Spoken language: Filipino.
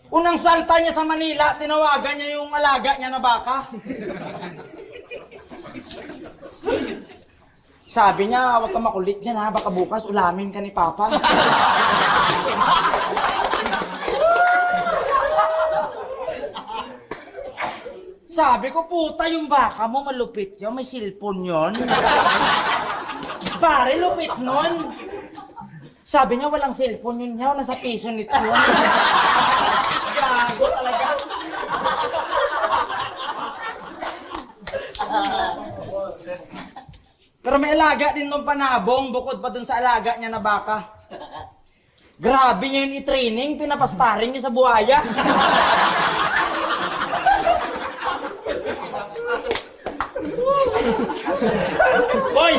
Unang salta niya sa Manila, tinawagan niya yung alaga niya na baka. Sabi niya, huwag ka makulit dyan ha, baka bukas ulamin ka ni Papa. Sabi ko, puta, yung baka mo malupit yun, may cellphone yun. Pare, lupit nun. Sabi niya, walang cellphone yun niya, nasa piso nito yun. Gago talaga. Pero may alaga din nung panabong, bukod pa dun sa alaga niya na baka. Grabe niya yung i-training, pinapasparing niya sa buhaya. Boy!